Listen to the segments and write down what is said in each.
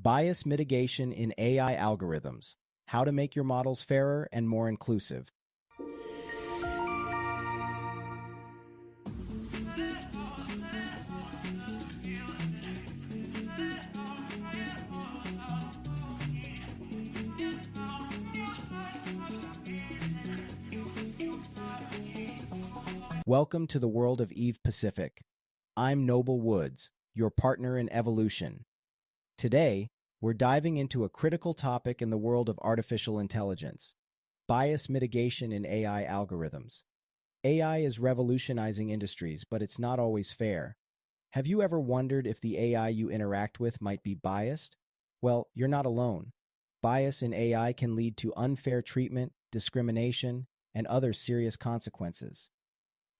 Bias mitigation in AI algorithms. How to make your models fairer and more inclusive. Welcome to the world of Eve Pacific. I'm Noble Woods, your partner in evolution. Today, we're diving into a critical topic in the world of artificial intelligence: bias mitigation in AI algorithms. AI is revolutionizing industries, but it's not always fair. Have you ever wondered if the AI you interact with might be biased? Well, you're not alone. Bias in AI can lead to unfair treatment, discrimination, and other serious consequences.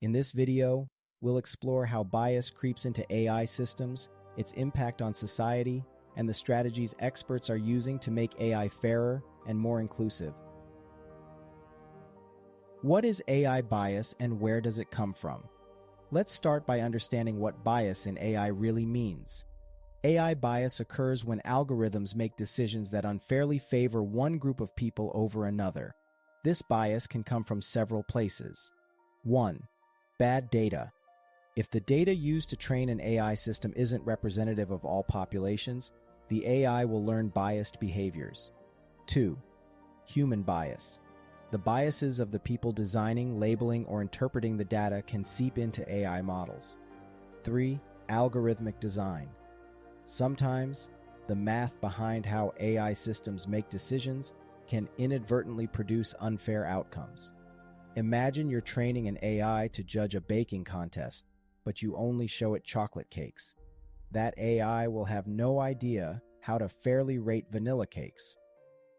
In this video, we'll explore how bias creeps into AI systems, its impact on society, and the strategies experts are using to make AI fairer and more inclusive. What is AI bias and where does it come from? Let's start by understanding what bias in AI really means. AI bias occurs when algorithms make decisions that unfairly favor one group of people over another. This bias can come from several places. 1. Bad data. If the data used to train an AI system isn't representative of all populations, the AI will learn biased behaviors. 2. Human bias. The biases of the people designing, labeling, or interpreting the data can seep into AI models. 3. Algorithmic design. Sometimes, the math behind how AI systems make decisions can inadvertently produce unfair outcomes. Imagine you're training an AI to judge a baking contest, but you only show it chocolate cakes. That AI will have no idea how to fairly rate vanilla cakes.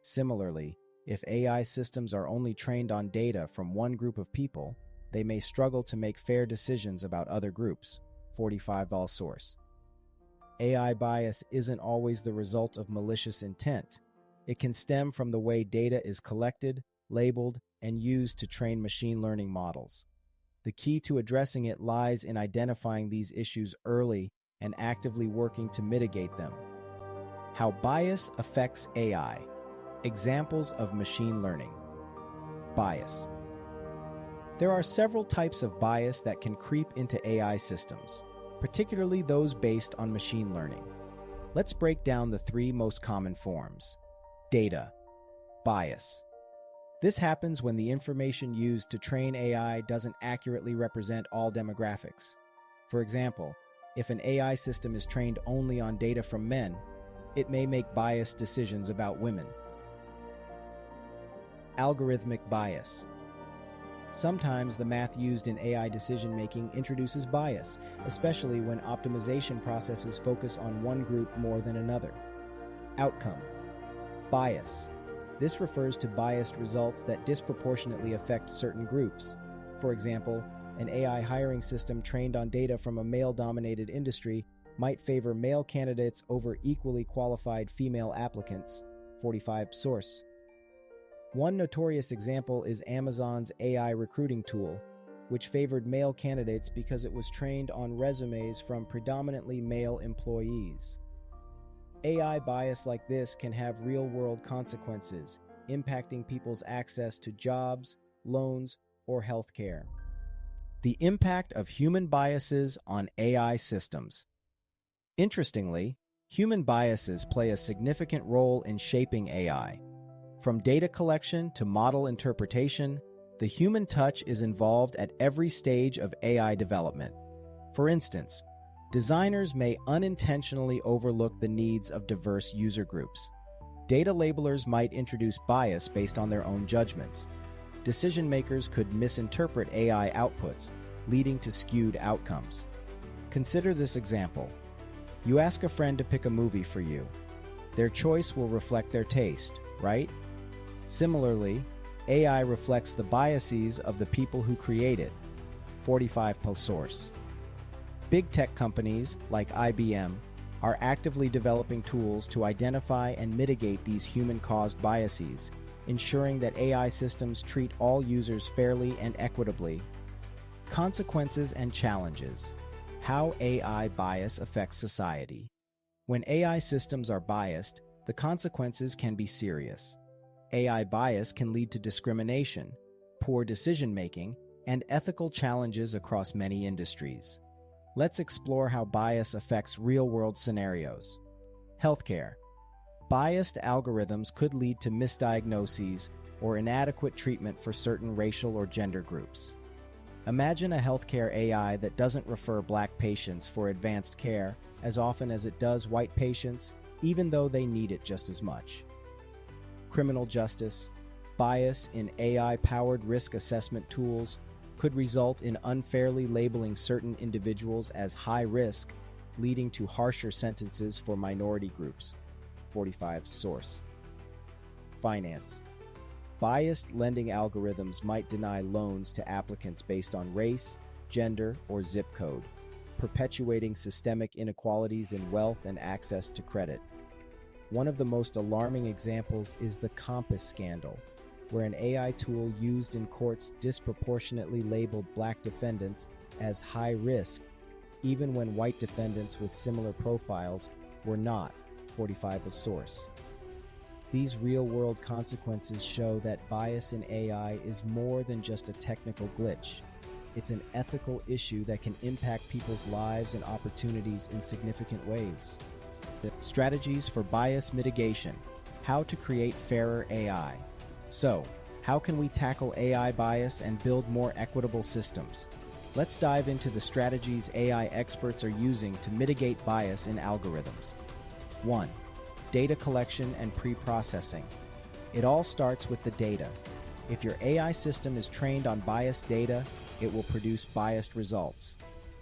Similarly, if AI systems are only trained on data from one group of people, they may struggle to make fair decisions about other groups. 45 All source. AI bias isn't always the result of malicious intent. It can stem from the way data is collected, labeled, and used to train machine learning models. The key to addressing it lies in identifying these issues early and actively working to mitigate them. How bias affects AI. Examples of machine learning. Bias. There are several types of bias that can creep into AI systems, particularly those based on machine learning. Let's break down the three most common forms. Data. Bias. This happens when the information used to train AI doesn't accurately represent all demographics. For example, if an AI system is trained only on data from men, it may make biased decisions about women. Algorithmic bias. Sometimes the math used in AI decision-making introduces bias, especially when optimization processes focus on one group more than another. Outcome. Bias. This refers to biased results that disproportionately affect certain groups. For example, an AI hiring system trained on data from a male-dominated industry might favor male candidates over equally qualified female applicants. 45 Source. One notorious example is Amazon's AI recruiting tool, which favored male candidates because it was trained on resumes from predominantly male employees. AI bias like this can have real-world consequences, impacting people's access to jobs, loans, or healthcare. The impact of human biases on AI systems. Interestingly, human biases play a significant role in shaping AI. From data collection to model interpretation, the human touch is involved at every stage of AI development. For instance, designers may unintentionally overlook the needs of diverse user groups. Data labelers might introduce bias based on their own judgments. Decision makers could misinterpret AI outputs, leading to skewed outcomes. Consider this example. You ask a friend to pick a movie for you. Their choice will reflect their taste, right? Similarly, AI reflects the biases of the people who create it. 45 Post source. Big tech companies, like IBM, are actively developing tools to identify and mitigate these human-caused biases, ensuring that AI systems treat all users fairly and equitably. Consequences and challenges. How AI bias affects society. When AI systems are biased, the consequences can be serious. AI bias can lead to discrimination, poor decision-making, and ethical challenges across many industries. Let's explore how bias affects real-world scenarios. Healthcare. Biased algorithms could lead to misdiagnoses or inadequate treatment for certain racial or gender groups. Imagine a healthcare AI that doesn't refer Black patients for advanced care as often as it does white patients, even though they need it just as much. Criminal justice. Bias in AI-powered risk assessment tools could result in unfairly labeling certain individuals as high risk, leading to harsher sentences for minority groups. 45 source. Finance. Biased lending algorithms might deny loans to applicants based on race, gender, or zip code, perpetuating systemic inequalities in wealth and access to credit. One of the most alarming examples is the Compass scandal, where an AI tool used in courts disproportionately labeled Black defendants as high risk, even when white defendants with similar profiles were not. 45 a source. These real-world consequences show that bias in AI is more than just a technical glitch. It's an ethical issue that can impact people's lives and opportunities in significant ways. Strategies for bias mitigation. How to create fairer AI. So, how can we tackle AI bias and build more equitable systems? Let's dive into the strategies AI experts are using to mitigate bias in algorithms. 1. Data collection and pre-processing. It all starts with the data. If your AI system is trained on biased data, it will produce biased results.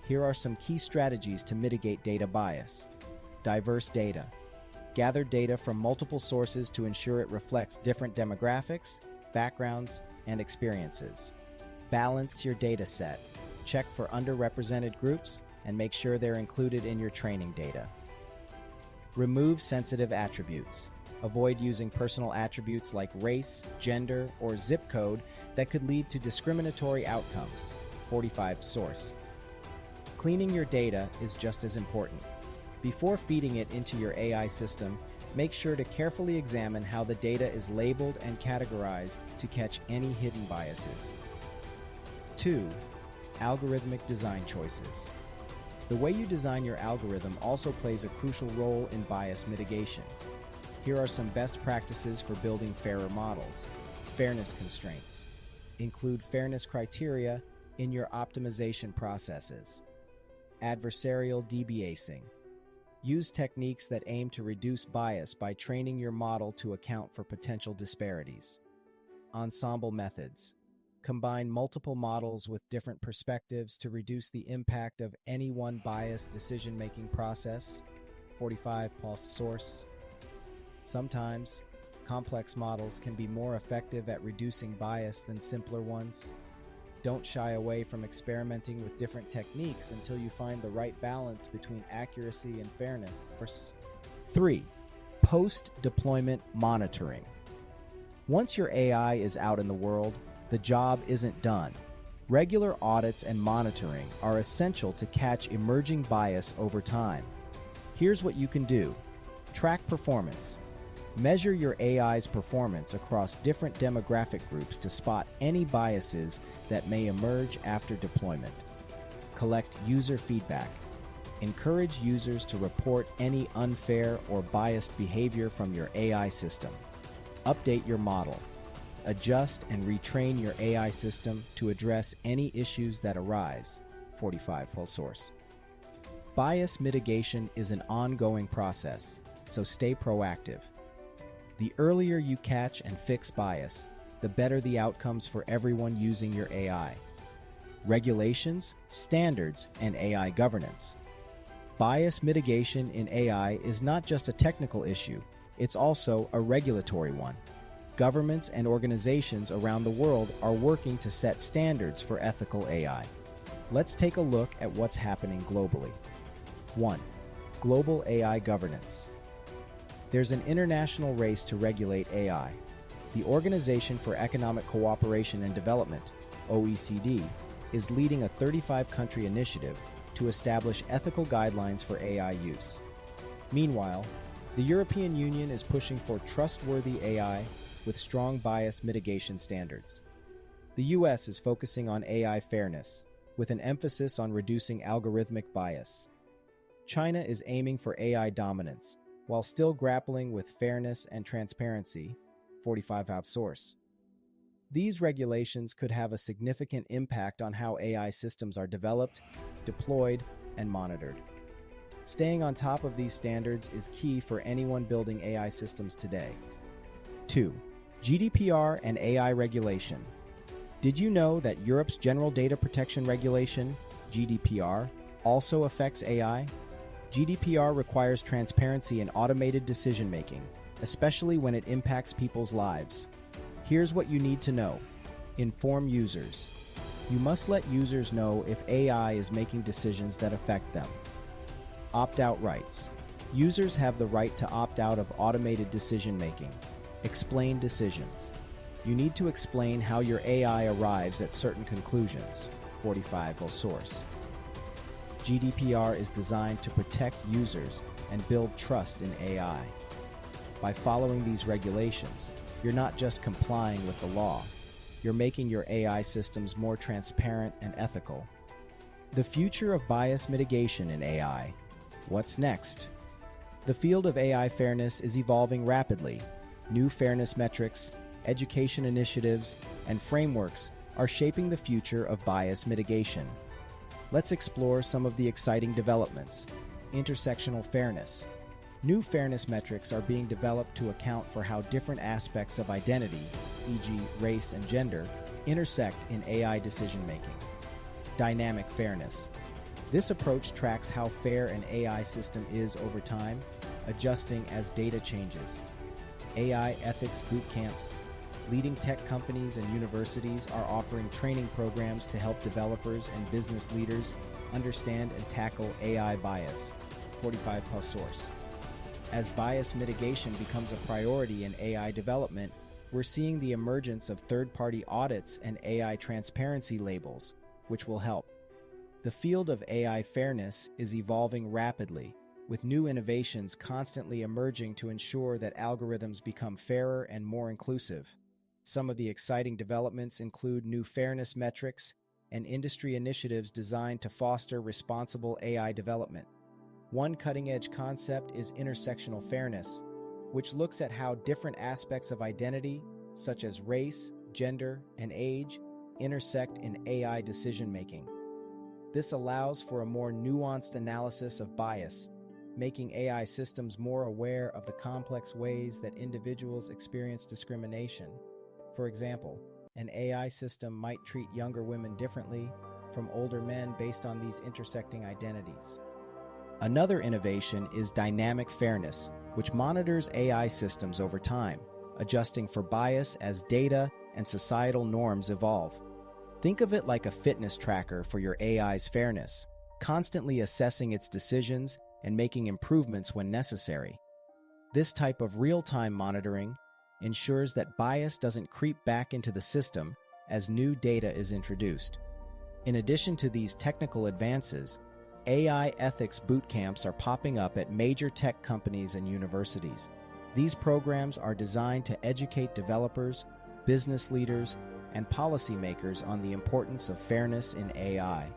Here are some key strategies to mitigate data bias. Diverse data. Gather data from multiple sources to ensure it reflects different demographics, backgrounds, and experiences. Balance your data set. Check for underrepresented groups and make sure they're included in your training data. Remove sensitive attributes. Avoid using personal attributes like race, gender, or zip code that could lead to discriminatory outcomes. 45 source. Cleaning your data is just as important. Before feeding it into your AI system, make sure to carefully examine how the data is labeled and categorized to catch any hidden biases. 2. Algorithmic design choices. The way you design your algorithm also plays a crucial role in bias mitigation. Here are some best practices for building fairer models. Fairness constraints. Include fairness criteria in your optimization processes. Adversarial debiasing. Use techniques that aim to reduce bias by training your model to account for potential disparities. Ensemble methods. Combine multiple models with different perspectives to reduce the impact of any one biased decision-making process. 45 pulse source. Sometimes, complex models can be more effective at reducing bias than simpler ones. Don't shy away from experimenting with different techniques until you find the right balance between accuracy and fairness. 3. Post-deployment monitoring. Once your AI is out in the world, the job isn't done. Regular audits and monitoring are essential to catch emerging bias over time. Here's what you can do. Track performance. Measure your AI's performance across different demographic groups to spot any biases that may emerge after deployment. Collect user feedback. Encourage users to report any unfair or biased behavior from your AI system. Update your model. Adjust and retrain your AI system to address any issues that arise. 45 full source. Bias mitigation is an ongoing process, so stay proactive. The earlier you catch and fix bias, the better the outcomes for everyone using your AI. Regulations, standards, and AI governance. Bias mitigation in AI is not just a technical issue, it's also a regulatory one. Governments and organizations around the world are working to set standards for ethical AI. Let's take a look at what's happening globally. 1. Global AI governance. There's an international race to regulate AI. The Organization for Economic Cooperation and Development, OECD, is leading a 35-country initiative to establish ethical guidelines for AI use. Meanwhile, the European Union is pushing for trustworthy AI with strong bias mitigation standards. The US is focusing on AI fairness, with an emphasis on reducing algorithmic bias. China is aiming for AI dominance, while still grappling with fairness and transparency, 45 outsource. These regulations could have a significant impact on how AI systems are developed, deployed, and monitored. Staying on top of these standards is key for anyone building AI systems today. 2. GDPR and AI regulation. Did you know that Europe's General Data Protection Regulation, GDPR, also affects AI? GDPR requires transparency in automated decision-making, especially when it impacts people's lives. Here's what you need to know. Inform users. You must let users know if AI is making decisions that affect them. Opt-out rights. Users have the right to opt out of automated decision-making. Explain decisions. You need to explain how your AI arrives at certain conclusions. 45 will source. GDPR is designed to protect users and build trust in AI. By following these regulations, you're not just complying with the law, you're making your AI systems more transparent and ethical. The future of bias mitigation in AI. What's next? The field of AI fairness is evolving rapidly. New fairness metrics, education initiatives, and frameworks are shaping the future of bias mitigation. Let's explore some of the exciting developments. Intersectional fairness. New fairness metrics are being developed to account for how different aspects of identity, e.g., race and gender, intersect in AI decision-making. Dynamic fairness. This approach tracks how fair an AI system is over time, adjusting as data changes. AI ethics bootcamps. Leading tech companies and universities are offering training programs to help developers and business leaders understand and tackle AI bias. 45 plus source. As bias mitigation becomes a priority in AI development, we're seeing the emergence of third-party audits and AI transparency labels, which will help. The field of AI fairness is evolving rapidly, with new innovations constantly emerging to ensure that algorithms become fairer and more inclusive. Some of the exciting developments include new fairness metrics and industry initiatives designed to foster responsible AI development. One cutting-edge concept is intersectional fairness, which looks at how different aspects of identity, such as race, gender, and age, intersect in AI decision-making. This allows for a more nuanced analysis of bias, making AI systems more aware of the complex ways that individuals experience discrimination. For example, an AI system might treat younger women differently from older men based on these intersecting identities. Another innovation is dynamic fairness, which monitors AI systems over time, adjusting for bias as data and societal norms evolve. Think of it like a fitness tracker for your AI's fairness, constantly assessing its decisions and making improvements when necessary. This type of real-time monitoring ensures that bias doesn't creep back into the system as new data is introduced. In addition to these technical advances, AI ethics bootcamps are popping up at major tech companies and universities. These programs are designed to educate developers, business leaders, and policymakers on the importance of fairness in AI.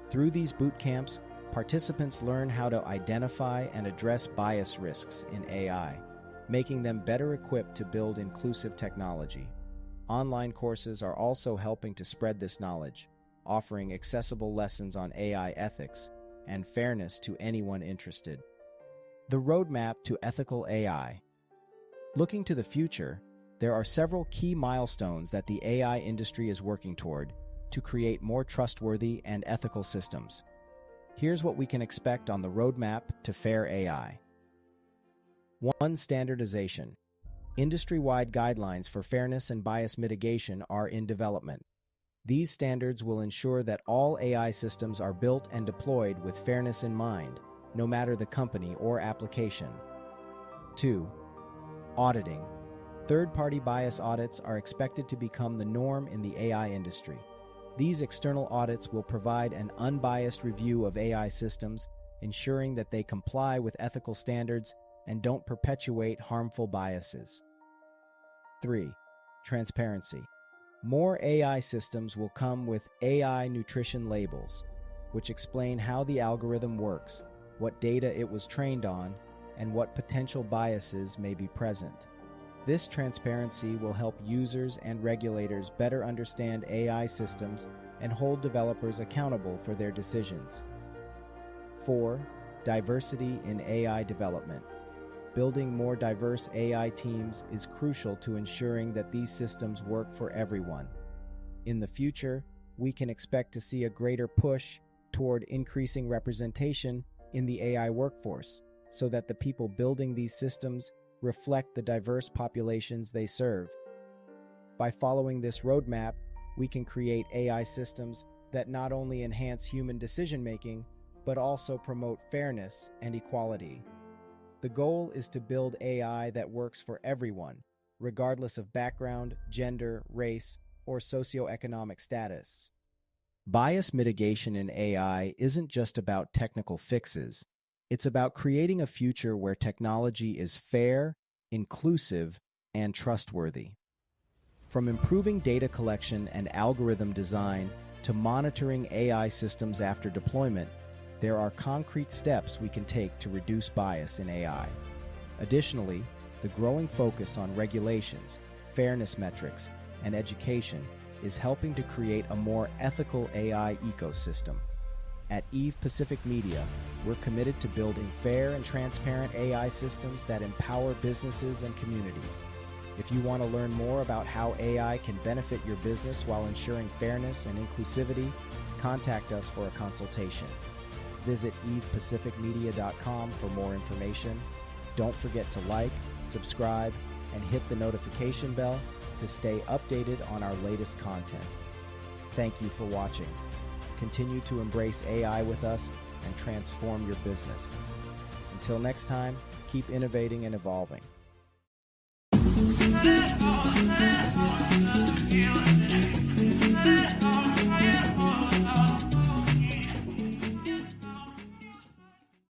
Through these bootcamps, participants learn how to identify and address bias risks in AI, making them better equipped to build inclusive technology. Online courses are also helping to spread this knowledge, offering accessible lessons on AI ethics and fairness to anyone interested. The roadmap to ethical AI. Looking to the future, there are several key milestones that the AI industry is working toward to create more trustworthy and ethical systems. Here's what we can expect on the roadmap to fair AI. 1. Standardization. Industry-wide guidelines for fairness and bias mitigation are in development. These standards will ensure that all AI systems are built and deployed with fairness in mind, no matter the company or application. 2. Auditing. Third-party bias audits are expected to become the norm in the AI industry. These external audits will provide an unbiased review of AI systems, ensuring that they comply with ethical standards and don't perpetuate harmful biases. 3. Transparency. More AI systems will come with AI nutrition labels, which explain how the algorithm works, what data it was trained on, and what potential biases may be present. This transparency will help users and regulators better understand AI systems and hold developers accountable for their decisions. 4. Diversity in AI development. Building more diverse AI teams is crucial to ensuring that these systems work for everyone. In the future, we can expect to see a greater push toward increasing representation in the AI workforce, so that the people building these systems reflect the diverse populations they serve. By following this roadmap, we can create AI systems that not only enhance human decision-making, but also promote fairness and equality. The goal is to build AI that works for everyone, regardless of background, gender, race, or socioeconomic status. Bias mitigation in AI isn't just about technical fixes. It's about creating a future where technology is fair, inclusive, and trustworthy. From improving data collection and algorithm design to monitoring AI systems after deployment, there are concrete steps we can take to reduce bias in AI. Additionally, the growing focus on regulations, fairness metrics, and education is helping to create a more ethical AI ecosystem. At Eve Pacific Media, we're committed to building fair and transparent AI systems that empower businesses and communities. If you want to learn more about how AI can benefit your business while ensuring fairness and inclusivity, contact us for a consultation. Visit evepacificmedia.com for more information. Don't forget to like, subscribe, and hit the notification bell to stay updated on our latest content. Thank you for watching. Continue to embrace AI with us and transform your business. Until next time, keep innovating and evolving.